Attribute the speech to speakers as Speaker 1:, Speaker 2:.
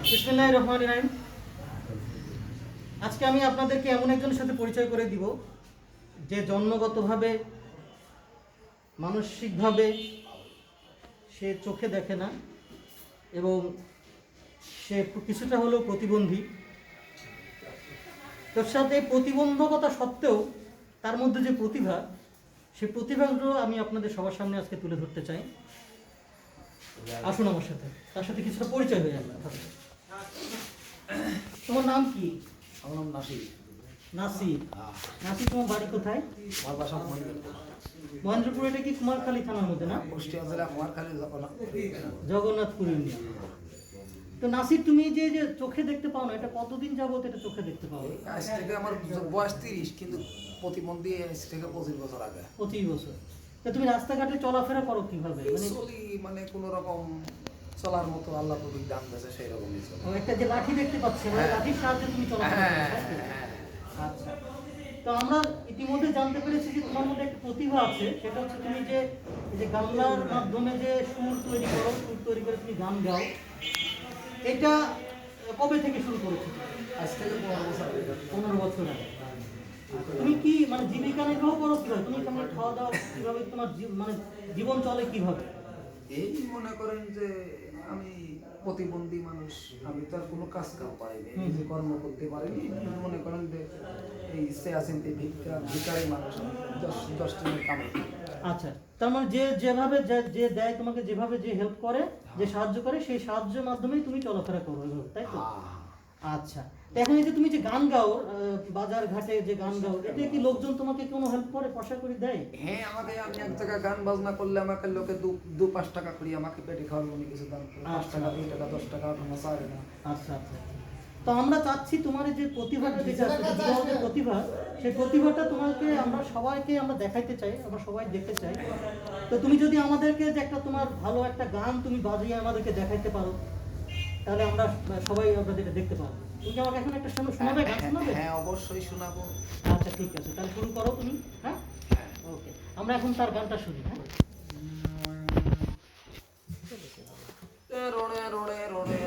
Speaker 1: বিসমিল্লাহির রহমানির রহিম। আজকে আমি আপনাদেরকে এমন একজনের সাথে পরিচয় করে দিব যে জন্মগতভাবে মানসিকভাবে সে চোখে দেখে না এবং সে কিছুটা হলেও প্রতিবন্ধী। তার সাথে প্রতিবন্ধকতা সত্ত্বেও তার মধ্যে যে প্রতিভা, সেই প্রতিভাগুলো আমি আপনাদের সবার সামনে আজকে তুলে ধরতে চাই। আসুন আমার সাথে, তার সাথে কিছুটা পরিচয় হয়ে যাবে। তোমার নাম কি?
Speaker 2: আমার নাম নাসির।
Speaker 1: নাসির। নাসির, তোমার বাড়ি কোথায়?
Speaker 2: আমার বাসা মহেন্দ্রপুর।
Speaker 1: মহেন্দ্রপুর, এটা কি কুমারখালী থানার মধ্যে না?
Speaker 2: কুষ্টিয়া জেলা কুমারখালী
Speaker 1: জগন্নাথপুর ইন্ডিয়া। তো নাসির, তুমি যে যে চোখে দেখতে পাও না, এটা কতদিন যাবত এটা চোখে দেখতে পাও?
Speaker 2: আজ থেকে আমার বয়স 30, কিন্তু প্রতিবন্ধী আজ থেকে 25 বছর আগে।
Speaker 1: 25 বছর। তো তুমি রাস্তাঘাটে চলাফেরা করো কিভাবে?
Speaker 2: মানে কোন রকম চলার মতো আল্লাহ তৌফিক দান দিয়েছে, সেই রকমই চলে।
Speaker 1: একটা যে লাঠি দেখতে পাচ্ছি, মানে লাঠির সাহায্যে তুমি চলাফেরা করো। আচ্ছা। তো আমরা ইতিমধ্যে জানতে পেরেছি যে তোমার মধ্যে একটা প্রতিভা আছে, সেটা হচ্ছে তুমি যে গামলার মাধ্যমে যে সুর তৈরি করে তুমি গান গাও। এটা কবে থেকে শুরু করেছো?
Speaker 2: আজ থেকে 15 বছর আগে।
Speaker 1: 15 বছর আগে। তুমি কি মানে জীবিকা নির্বাহ করো কিভাবে? তুমি কেমন খাওয়া দাওয়া কিভাবে, তোমার মানে জীবন চলে কিভাবে?
Speaker 2: এই মনে করেন যে আমি প্রতিবন্ধী মানুষ, আমি তো আর কোনো কাজ কাম পারিনি, নিজে কর্ম করতে পারিনি। মনে করেন যে এই চেয়াচিন্তি ভিকারি মানুষ, 10 দিনের কামাই।
Speaker 1: আচ্ছা, তার মানে যেভাবে যে দেয় তোমাকে, যেভাবে যে হেল্প করে, যে সাহায্য করে, সেই সাহায্যের মাধ্যমেই তুমি চলাফেরা করো এভাবে, তাই তো? আচ্ছা, এখন এই যে তুমি যে গান গাও, বাজার ঘাটে যে গান গাও, এতে কি লোকজন তোমাকে কোনো হেল্প করে, পয়সা করে দেয়?
Speaker 2: হ্যাঁ, আমাকে আমি এক জায়গায় গান বাজনা করলে আমাকে লোকে 2-5 টাকা করে আমাকে পেটে খাওয়াবে, উনি কিছু দাম 5 টাকা 2 টাকা 10 টাকা কোনো চায় না।
Speaker 1: আচ্ছা আচ্ছা। তো আমরা চাচ্ছি তোমার যে প্রতিভাটা, যেটা যে প্রতিভা, সেই প্রতিভাটা তোমাকে আমরা সবাইকে আমরা দেখাইতে চাই, আমরা সবাই দেখতে চাই। তো তুমি যদি আমাদেরকে যে একটা তোমার ভালো একটা গান তুমি বাজিয়ে আমাদেরকে দেখাইতে পারো, তাহলে আমরা সবাই আমরা যেটা দেখতে পাবো। তুমি কি আমাকে এখন একটা শোনাবে, গান শোনাবে?
Speaker 2: হ্যাঁ, অবশ্যই শোনাবো।
Speaker 1: আচ্ছা ঠিক আছে, তাহলে শুরু করো তুমি। হ্যাঁ, ওকে, আমরা এখন তার গানটা শুনি। হ্যাঁ,
Speaker 2: রোড়ে রোড়ে রোড়ে